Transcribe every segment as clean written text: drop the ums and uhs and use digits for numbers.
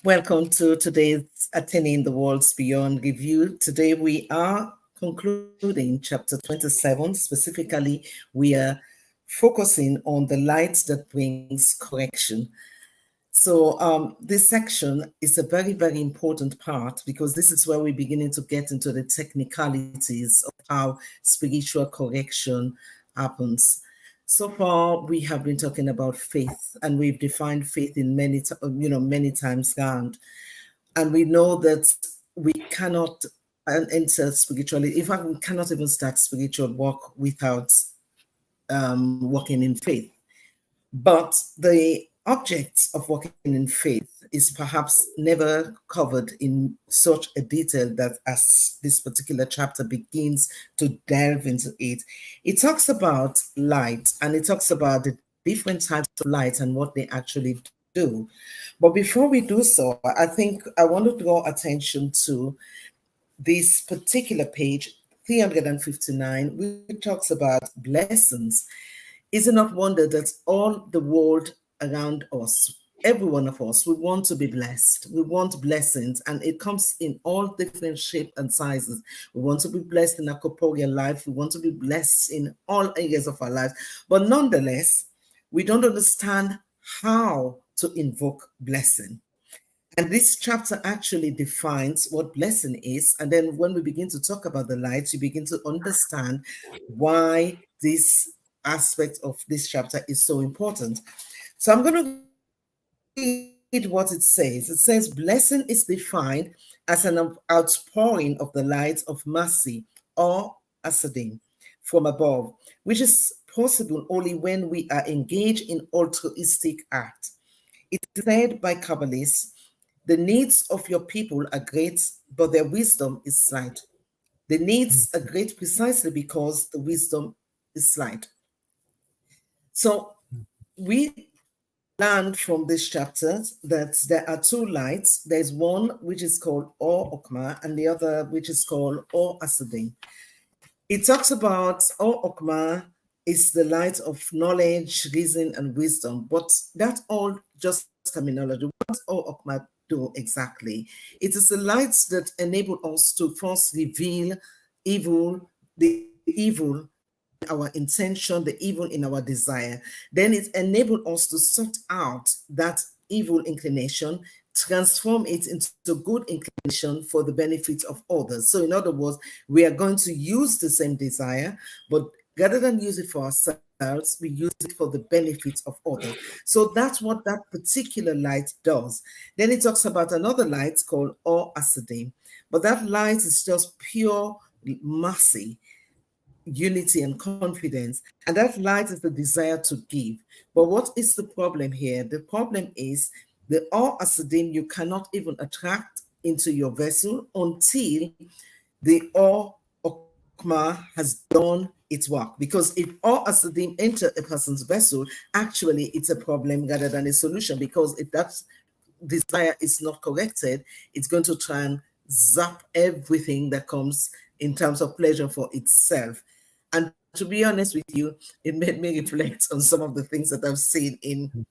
Welcome to today's Attaining the World's Beyond review. Today we are concluding chapter 27. Specifically, we are focusing on the light that brings correction. This section is a very, very important part because this is where we're beginning to get into the technicalities of how spiritual correction happens. So far, we have been talking about faith, and we've defined faith in many times round. And we know that we cannot enter spiritually. In fact, we cannot even start spiritual work without walking in faith. But the object of working in faith is perhaps never covered in such a detail that as this particular chapter begins to delve into it. It talks about light and it talks about the different types of light and what they actually do. But before we do so, I think I want to draw attention to this particular page, 359, which talks about blessings. Is it not wonder that all the world around us, every one of us, we want to be blessed. We want blessings, and it comes in all different shapes and sizes. We want to be blessed in our corporeal life. We want to be blessed in all areas of our lives. But nonetheless, we don't understand how to invoke blessing. And this chapter actually defines what blessing is. And then when we begin to talk about the light, you begin to understand why this aspect of this chapter is so important. So I'm going to read what it says. It says, blessing is defined as an outpouring of the light of mercy or Hassadim from above, which is possible only when we are engaged in altruistic act. It is said by Kabbalists, the needs of your people are great, but their wisdom is slight. The needs are great precisely because the wisdom is slight. So we learned from this chapter that there are two lights. There's one which is called Hochma and the other which is called Hassadim. It talks about Hochma is the light of knowledge, reason, and wisdom, but that's all just terminology. What does Hochma do exactly? It is the lights that enable us to first reveal the evil our intention, the evil in our desire. Then it enables us to sort out that evil inclination, transform it into good inclination for the benefit of others. So in other words, we are going to use the same desire, but rather than use it for ourselves, we use it for the benefit of others. So that's what that particular light does. Then it talks about another light called Hassadim, but that light is just pure mercy, unity, and confidence. And that light is the desire to give. But what is the problem here? The problem is the Hassadim you cannot even attract into your vessel until the Hochma has done its work. Because if Hassadim enter a person's vessel, actually it's a problem rather than a solution. Because if that desire is not corrected, it's going to try and zap everything that comes in terms of pleasure for itself. And to be honest with you, it made me reflect on some of the things that I've seen in,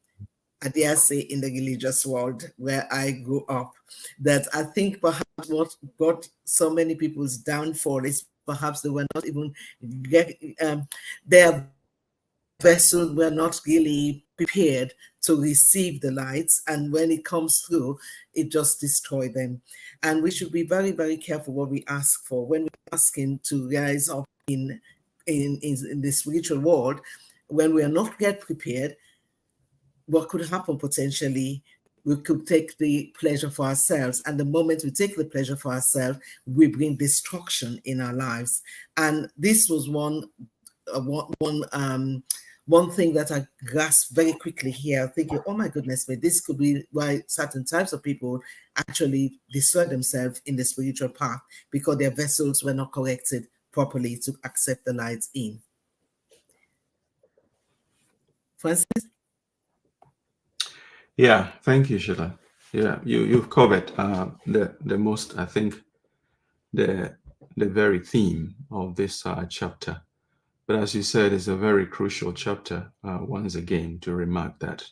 I dare say, in the religious world where I grew up. That I think perhaps what brought so many people's downfall is perhaps they were not even, their vessels were not really prepared to receive the lights, and when it comes through, it just destroys them. And we should be very, very careful what we ask for when we're asking to rise up in the spiritual world. When we are not yet prepared, what could happen potentially, we could take the pleasure for ourselves, and the moment we take the pleasure for ourselves, we bring destruction in our lives. And this was one thing that I grasped very quickly here, thinking, oh my goodness, but this could be why certain types of people actually destroy themselves in the spiritual path, because their vessels were not corrected properly to accept the light in. Francis? Yeah, thank you, Sheila. Yeah, you've covered the most, I think, the very theme of this chapter. But as you said, it's a very crucial chapter, once again, to remark that.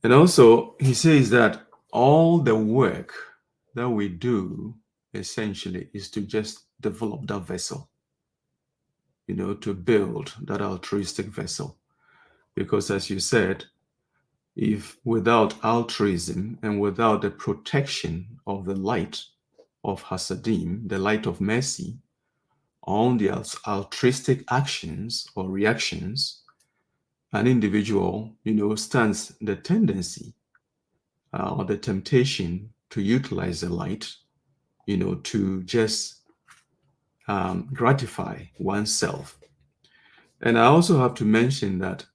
And also, he says that all the work that we do essentially is to just develop that vessel, to build that altruistic vessel. Because as you said, if without altruism and without the protection of the light of Hassadim, the light of mercy, on the altruistic actions or reactions, an individual, stands the tendency or the temptation to utilize the light, to just gratify oneself. And I also have to mention that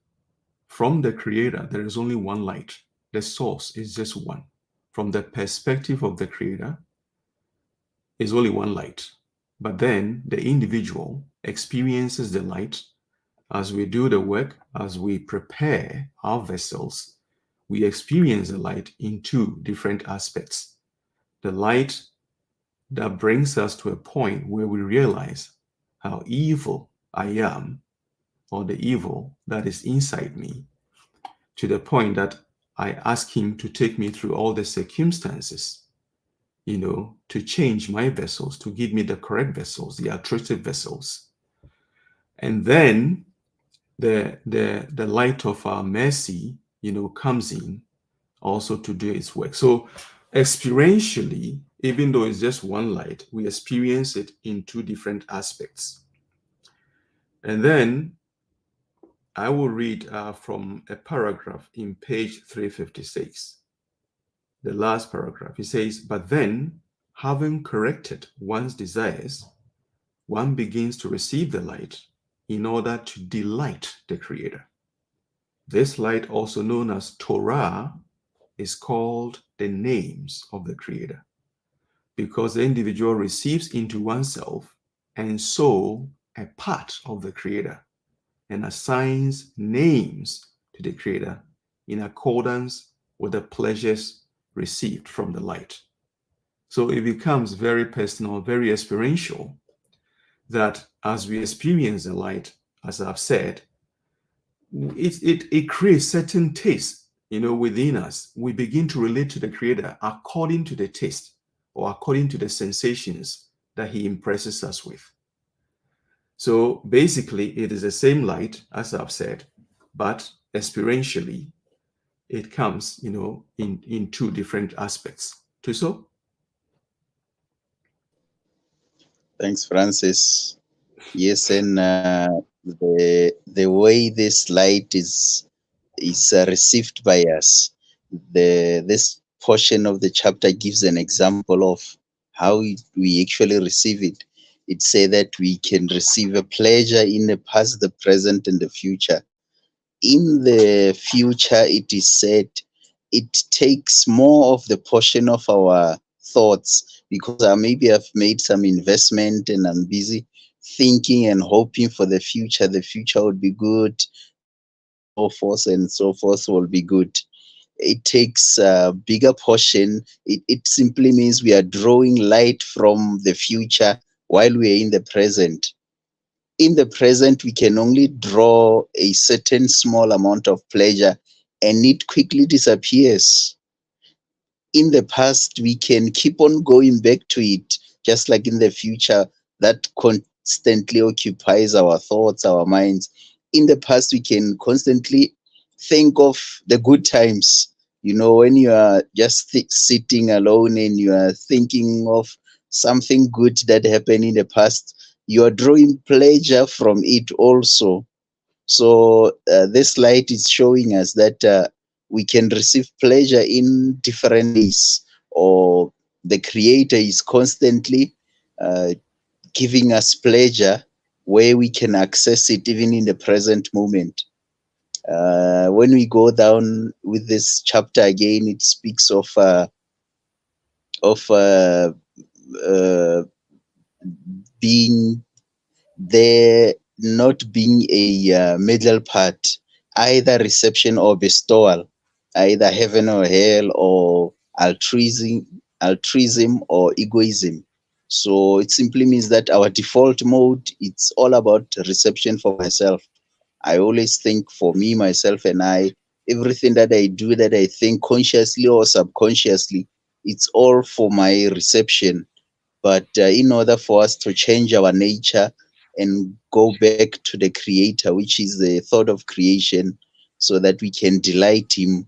from the Creator, there is only one light. The source is just one. From the perspective of the Creator, is only one light. But then the individual experiences the light as we do the work, as we prepare our vessels. We experience the light in two different aspects. The light that brings us to a point where we realize how evil I am, or the evil that is inside me, to the point that I ask him to take me through all the circumstances, to change my vessels, to give me the correct vessels, the altruistic vessels. And then the light of our mercy, comes in also to do its work. So experientially, even though it's just one light, we experience it in two different aspects. And then I will read from a paragraph in page 356, the last paragraph. It says, "But then, having corrected one's desires, one begins to receive the light in order to delight the Creator. This light, also known as Torah, is called the names of the Creator, because the individual receives into oneself and soul a part of the Creator and assigns names to the Creator in accordance with the pleasures received from the light." So it becomes very personal, very experiential, that as we experience the light, as I've said, it creates certain taste, within us. We begin to relate to the Creator according to the taste or according to the sensations that He impresses us with. So basically, it is the same light, as I've said, but experientially, it comes, in two different aspects. Tuso? Thanks, Francis. Yes, and the way this light is received by us, this portion of the chapter gives an example of how we actually receive it. It say that we can receive a pleasure in the past, the present, and the future. In the future, it is said it takes more of the portion of our thoughts, because maybe I've made some investment and I'm busy thinking and hoping for the future. The future would be good, so forth and so forth will be good. It takes a bigger portion. It simply means we are drawing light from the future while we are in the present. In the present, we can only draw a certain small amount of pleasure and it quickly disappears. In the past, we can keep on going back to it, just like in the future, that constantly occupies our thoughts, our minds. In the past, we can constantly think of the good times. When you are just sitting alone and you are thinking of something good that happened in the past, you are drawing pleasure from it also. So this light is showing us that we can receive pleasure in different ways, or the Creator is constantly giving us pleasure where we can access it even in the present moment. When we go down with this chapter again, it speaks of being there, not being a middle part, either reception or bestowal, either heaven or hell, or altruism or egoism. So it simply means that our default mode, it's all about reception for myself. I always think for me, myself, and I. everything that I do, that I think consciously or subconsciously, it's all for my reception. But in order for us to change our nature and go back to the Creator, which is the thought of creation, so that we can delight Him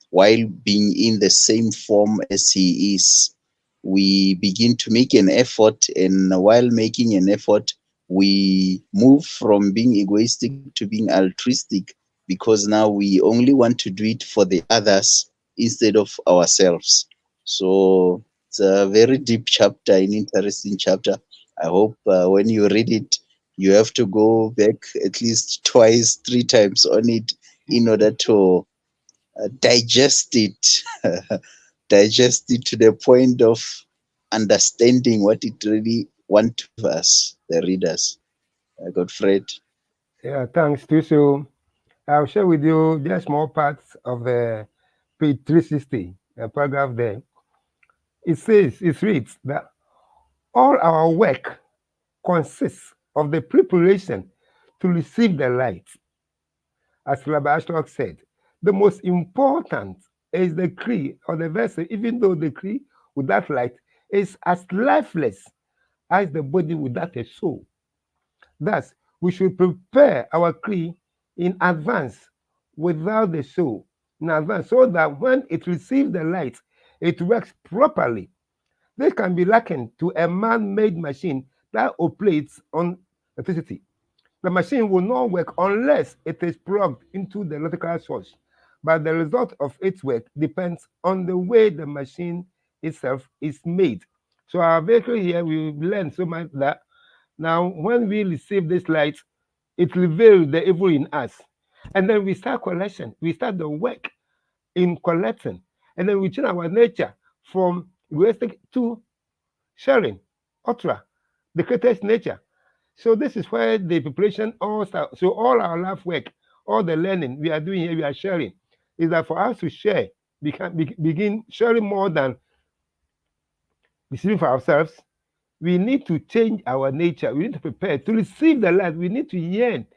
while being in the same form as He is, we begin to make an effort. And while making an effort, we move from being egoistic to being altruistic, because now we only want to do it for the others instead of ourselves. So it's a very deep chapter, an interesting chapter. I hope when you read it, you have to go back at least twice, 3 times on it in order to digest it, digest it to the point of understanding what it really wants to us, the readers. Godfred. Yeah, thanks too. So I'll share with you just small parts of the page 360, paragraph there. It reads that all our work consists of the preparation to receive the light. As Rabbi Ashtok said, the most important is the Kri or the vessel, even though the Kri without light is as lifeless as the body without a soul. Thus, we should prepare our Kri in advance without the soul, in advance, so that when it receives the light, it works properly. This can be likened to a man-made machine that operates on electricity. The machine will not work unless it is plugged into the electrical source, but the result of its work depends on the way the machine itself is made. So our vehicle here, we learned so much that now when we receive this light, it reveals the evil in us. And then we start collection, we start the work in collecting, and then we change our nature from egoistic to sharing, ultra, the greatest nature. So this is where the preparation all starts. So all our life work, all the learning we are doing here, we are sharing, is that for us to share, begin sharing more than receiving for ourselves. We need to change our nature. We need to prepare to receive the light. We need to yearn,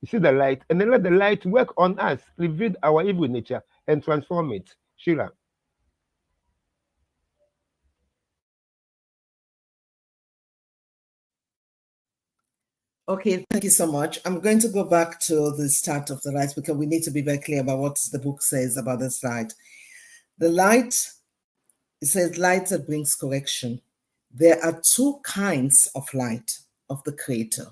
receive the light, and then let the light work on us, reveal our evil nature, and transform it. Sheila. Okay, thank you so much. I'm going to go back to the start of the light because we need to be very clear about what the book says about this light. The light, it says light that brings correction. There are 2 kinds of light of the Creator.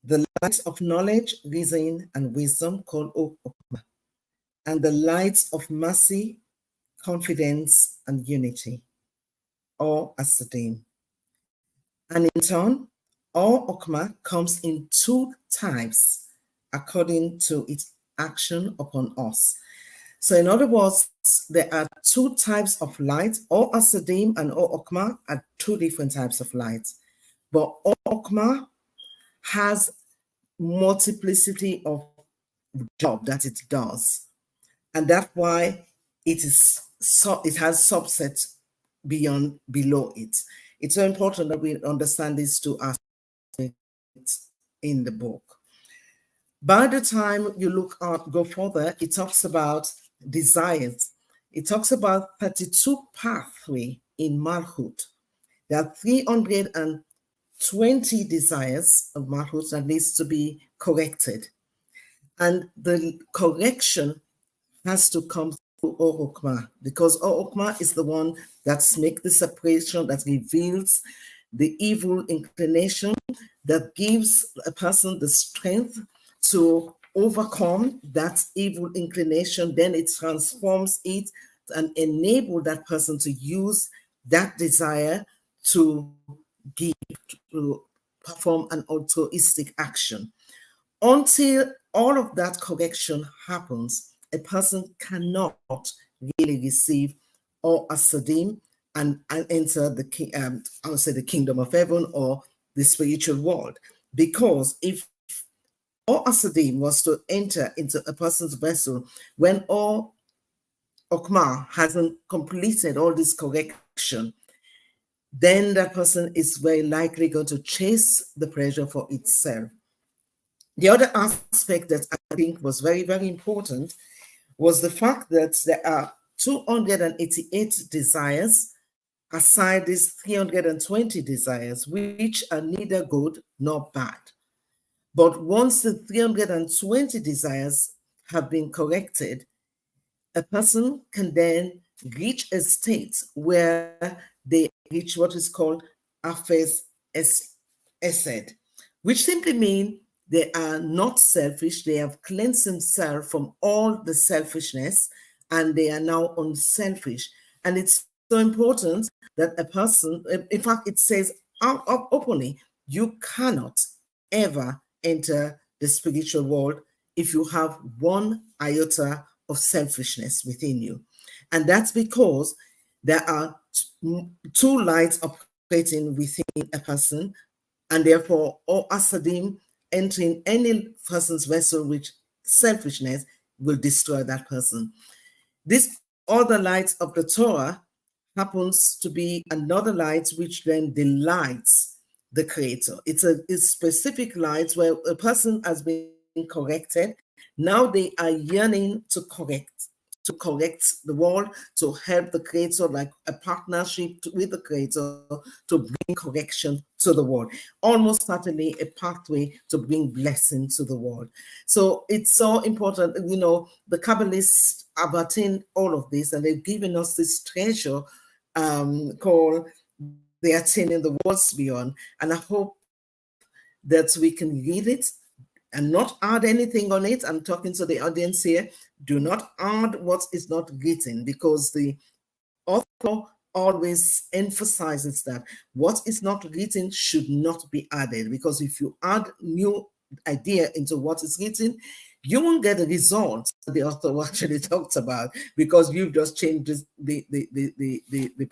The light of knowledge, reason, and wisdom called Hochma, and the light of mercy, confidence, and unity, or Hassadim. And in turn, all Hochma comes in 2 types according to its action upon us. So in other words, there are 2 types of light. All Hassadim and all Hochma are 2 different types of light. But all Hochma has multiplicity of job that it does. And that's why it has subsets below it. It's so important that we understand these 2 aspects in the book. By the time you go further, it talks about desires. It talks about 32 pathway in Malchut. There are 320 desires of Malchut that needs to be corrected. And the correction has to come through Hochma, because Hochma is the one that makes the separation, that reveals the evil inclination, that gives a person the strength to overcome that evil inclination. Then it transforms it and enable that person to use that desire to give, to perform an altruistic action. Until all of that correction happens, a person cannot really receive or Hassadim and enter the I would say the kingdom of heaven or the spiritual world. Because if all Hassadim was to enter into a person's vessel when all Hochma hasn't completed all this correction, then that person is very likely going to chase the pleasure for itself. The other aspect that I think was very, very important was the fact that there are 288 desires aside these 320 desires, which are neither good nor bad. But once the 320 desires have been corrected, a person can then reach a state where they reach what is called affairs essed, which simply means they are not selfish. They have cleansed themselves from all the selfishness and they are now unselfish. And it's so important that a person, in fact, it says out openly, you cannot ever enter the spiritual world if you have one iota of selfishness within you. And that's because there are two lights operating within a person, and therefore all Hassadim entering any person's vessel with selfishness will destroy that person. This other light of the Torah happens to be another light which then delights the creator. It's specific light where a person has been corrected. Now they are yearning to correct the world, to help the creator, like a partnership with the creator to bring correction to the world. Almost certainly a pathway to bring blessing to the world. So it's so important, the Kabbalists have attained all of this, and they've given us this treasure called the attaining the worlds beyond. And I hope that we can read it and not add anything on it. I'm talking to the audience here. Do not add what is not written, because the author always emphasizes that what is not written should not be added, because if you add new idea into what is written, you won't get the results the author actually talked about, because you've just changed the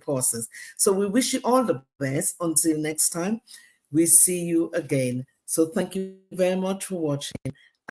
process. So we wish you all the best. Until next time, we see you again. So thank you very much for watching.